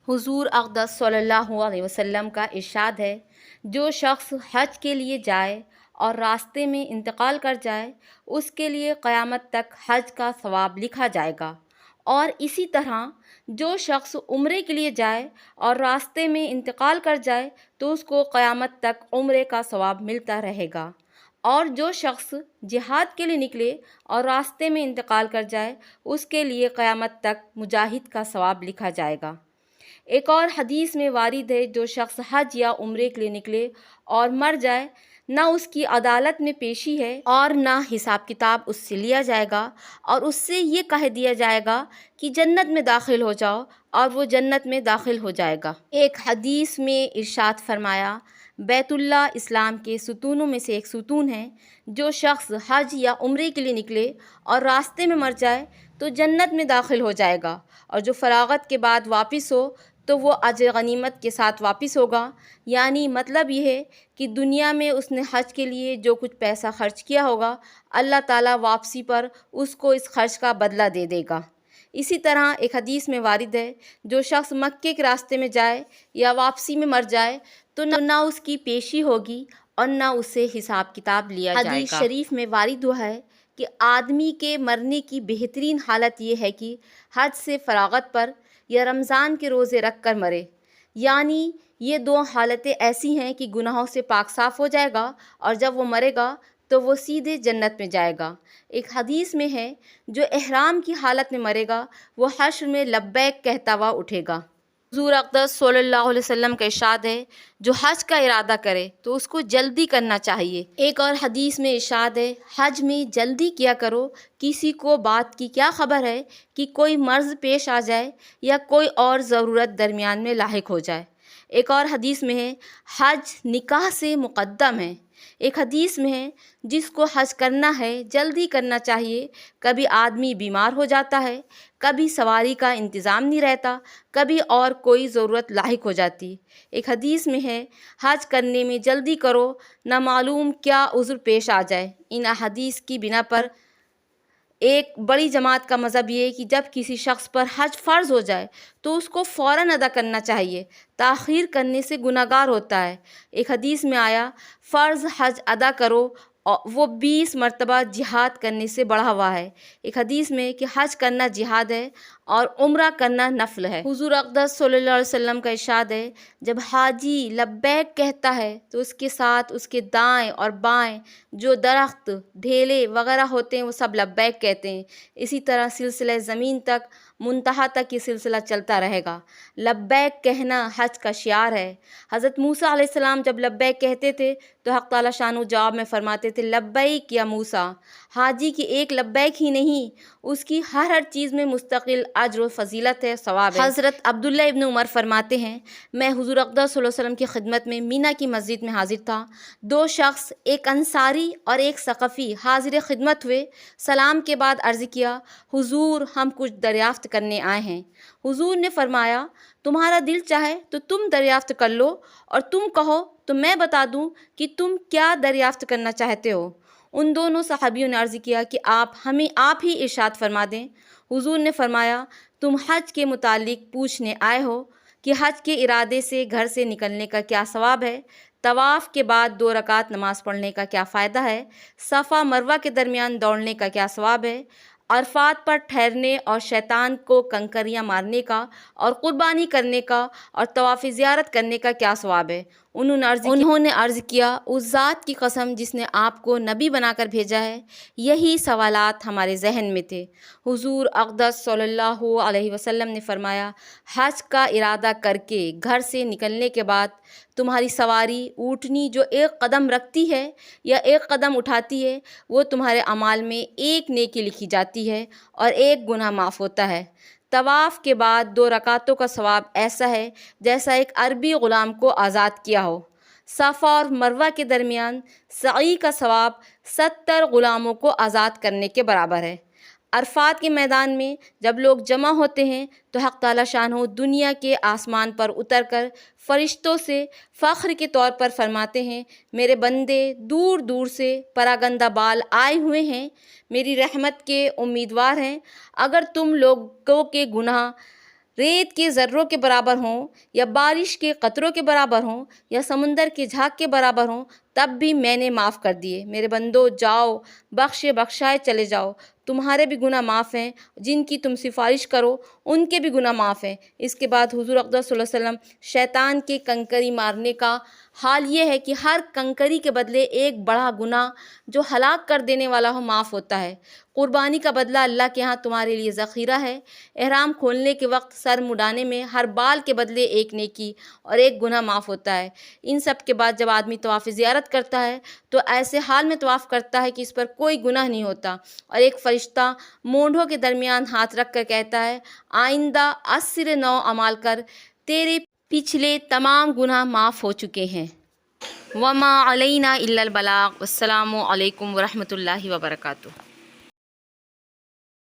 حضور اقدس صلی اللہ علیہ وسلم کا ارشاد ہے، جو شخص حج کے لیے جائے اور راستے میں انتقال کر جائے، اس کے لیے قیامت تک حج کا ثواب لکھا جائے گا، اور اسی طرح جو شخص عمرے کے لیے جائے اور راستے میں انتقال کر جائے تو اس کو قیامت تک عمرے کا ثواب ملتا رہے گا، اور جو شخص جہاد کے لیے نکلے اور راستے میں انتقال کر جائے اس کے لیے قیامت تک مجاہد کا ثواب لکھا جائے گا۔ ایک اور حدیث میں وارد ہے، جو شخص حج یا عمرے کے لیے نکلے اور مر جائے، نہ اس کی عدالت میں پیشی ہے اور نہ حساب کتاب اس سے لیا جائے گا، اور اس سے یہ کہہ دیا جائے گا کہ جنت میں داخل ہو جاؤ، اور وہ جنت میں داخل ہو جائے گا۔ ایک حدیث میں ارشاد فرمایا، بیت اللہ اسلام کے ستونوں میں سے ایک ستون ہے، جو شخص حج یا عمرے کے لیے نکلے اور راستے میں مر جائے تو جنت میں داخل ہو جائے گا، اور جو فراغت کے بعد واپس ہو تو وہ اجر غنیمت کے ساتھ واپس ہوگا۔ یعنی مطلب یہ ہے کہ دنیا میں اس نے حج کے لیے جو کچھ پیسہ خرچ کیا ہوگا، اللہ تعالیٰ واپسی پر اس کو اس خرچ کا بدلہ دے دے گا۔ اسی طرح ایک حدیث میں وارد ہے، جو شخص مکے کے راستے میں جائے یا واپسی میں مر جائے تو نہ اس کی پیشی ہوگی اور نہ اسے حساب کتاب لیا جائے گا۔ حدیث شریف میں وارد ہوا ہے کہ آدمی کے مرنے کی بہترین حالت یہ ہے کہ حج سے فراغت پر یا رمضان کے روزے رکھ کر مرے، یعنی یہ دو حالتیں ایسی ہیں کہ گناہوں سے پاک صاف ہو جائے گا، اور جب وہ مرے گا تو وہ سیدھے جنت میں جائے گا۔ ایک حدیث میں ہے، جو احرام کی حالت میں مرے گا وہ حشر میں لبیک کہتا ہوا اٹھے گا۔ حضور اقدس صلی اللہ علیہ وسلم کا ارشاد ہے، جو حج کا ارادہ کرے تو اس کو جلدی کرنا چاہیے۔ ایک اور حدیث میں ارشاد ہے، حج میں جلدی کیا کرو، کسی کو بات کی کیا خبر ہے کہ کوئی مرض پیش آ جائے یا کوئی اور ضرورت درمیان میں لاحق ہو جائے۔ ایک اور حدیث میں ہے، حج نکاح سے مقدم ہے۔ ایک حدیث میں ہے، جس کو حج کرنا ہے جلدی کرنا چاہیے، کبھی آدمی بیمار ہو جاتا ہے، کبھی سواری کا انتظام نہیں رہتا، کبھی اور کوئی ضرورت لاحق ہو جاتی۔ ایک حدیث میں ہے، حج کرنے میں جلدی کرو، نہ معلوم کیا عذر پیش آ جائے۔ ان احادیث کی بنا پر ایک بڑی جماعت کا مذہب یہ ہے کہ جب کسی شخص پر حج فرض ہو جائے تو اس کو فوراً ادا کرنا چاہیے، تاخیر کرنے سے گناہگار ہوتا ہے۔ ایک حدیث میں آیا، فرض حج ادا کرو، وہ 20 مرتبہ جہاد کرنے سے بڑھا ہوا ہے۔ ایک حدیث میں کہ حج کرنا جہاد ہے اور عمرہ کرنا نفل ہے۔ حضور اقدس صلی اللہ علیہ وسلم کا ارشاد ہے، جب حاجی لبیک کہتا ہے تو اس کے ساتھ اس کے دائیں اور بائیں جو درخت، ڈھیلے وغیرہ ہوتے ہیں وہ سب لبیک کہتے ہیں۔ اسی طرح سلسلہ زمین تک، منتہا تک یہ سلسلہ چلتا رہے گا۔ لبیک کہنا حج کا شعار ہے۔ حضرت موسیٰ علیہ السلام جب لبیک کہتے تھے تو حق تعالیٰ شانہ جواب میں فرماتے تھے، لبیک یا موسیٰ۔ حاجی کی ایک لبیک ہی نہیں، اس کی ہر چیز میں مستقل اجر و فضیلت ہے، ثواب ہے۔ حضرت عبداللہ ابن عمر فرماتے ہیں، میں حضور اقدس صلی اللہ علیہ وسلم کی خدمت میں مینا کی مسجد میں حاضر تھا۔ دو شخص، ایک انصاری اور ایک ثقفی، حاضر خدمت ہوئے۔ سلام کے بعد عرض کیا، حضور ہم کچھ دریافت کرنے آئے ہیں۔ حضور نے فرمایا، تمہارا دل چاہے تو تم دریافت کر لو، اور تم کہو تو میں بتا دوں کہ تم کیا دریافت کرنا چاہتے ہو۔ ان دونوں صحابیوں نے عرض کیا کہ ہمیں آپ ہی ارشاد فرما دیں۔ حضور نے فرمایا، تم حج کے متعلق پوچھنے آئے ہو کہ حج کے ارادے سے گھر سے نکلنے کا کیا ثواب ہے، طواف کے بعد 2 رکعت نماز پڑھنے کا کیا فائدہ ہے، صفا مروہ کے درمیان دوڑنے کا کیا ثواب ہے، عرفات پر ٹھہرنے اور شیطان کو کنکریاں مارنے کا اور قربانی کرنے کا اور طواف زیارت کرنے کا کیا ثواب ہے۔ انہوں نے عرض کیا، اس ذات کی قسم جس نے آپ کو نبی بنا کر بھیجا ہے، یہی سوالات ہمارے ذہن میں تھے۔ حضور اقدس صلی اللہ علیہ وسلم نے فرمایا، حج کا ارادہ کر کے گھر سے نکلنے کے بعد تمہاری سواری اونٹنی جو 1 قدم رکھتی ہے یا 1 قدم اٹھاتی ہے، وہ تمہارے اعمال میں 1 نیکی لکھی جاتی ہے اور 1 گناہ معاف ہوتا ہے۔ طواف کے بعد 2 رکعتوں کا ثواب ایسا ہے جیسا ایک عربی غلام کو آزاد کیا ہو۔ صفا اور مروہ کے درمیان سعی کا ثواب 70 غلاموں کو آزاد کرنے کے برابر ہے۔ عرفات کے میدان میں جب لوگ جمع ہوتے ہیں تو حق تعالیٰ شانہ دنیا کے آسمان پر اتر کر فرشتوں سے فخر کے طور پر فرماتے ہیں، میرے بندے دور دور سے پراگندہ بال آئے ہوئے ہیں، میری رحمت کے امیدوار ہیں۔ اگر تم لوگوں کے گناہ ریت کے ذروں کے برابر ہوں یا بارش کے قطروں کے برابر ہوں یا سمندر کے جھاگ کے برابر ہوں، تب بھی میں نے معاف کر دیے۔ میرے بندو جاؤ، بخشے بخشائے چلے جاؤ، تمہارے بھی گناہ معاف ہیں، جن کی تم سفارش کرو ان کے بھی گناہ معاف ہیں۔ اس کے بعد حضور اقدس صلی اللہ علیہ وسلم شیطان کے کنکری مارنے کا حال یہ ہے کہ ہر کنکری کے بدلے ایک بڑا گناہ جو ہلاک کر دینے والا ہو معاف ہوتا ہے۔ قربانی کا بدلہ اللہ کے ہاں تمہارے لیے ذخیرہ ہے۔ احرام کھولنے کے وقت سر مڈانے میں ہر بال کے بدلے ایک نیکی اور ایک گناہ معاف ہوتا ہے۔ ان سب کے بعد جب آدمی طواف زیارت کرتا ہے تو ایسے حال میں طواف کرتا ہے کہ اس پر کوئی گناہ نہیں ہوتا، اور ایک فرشتہ مونڈھوں کے درمیان ہاتھ رکھ کر کہتا ہے، آئندہ 10 نو اعمال کر، تیرے پچھلے تمام گناہ معاف ہو چکے ہیں۔ وما علینا الا البلاغ۔ والسلام علیکم ورحمۃ اللہ وبرکاتہ۔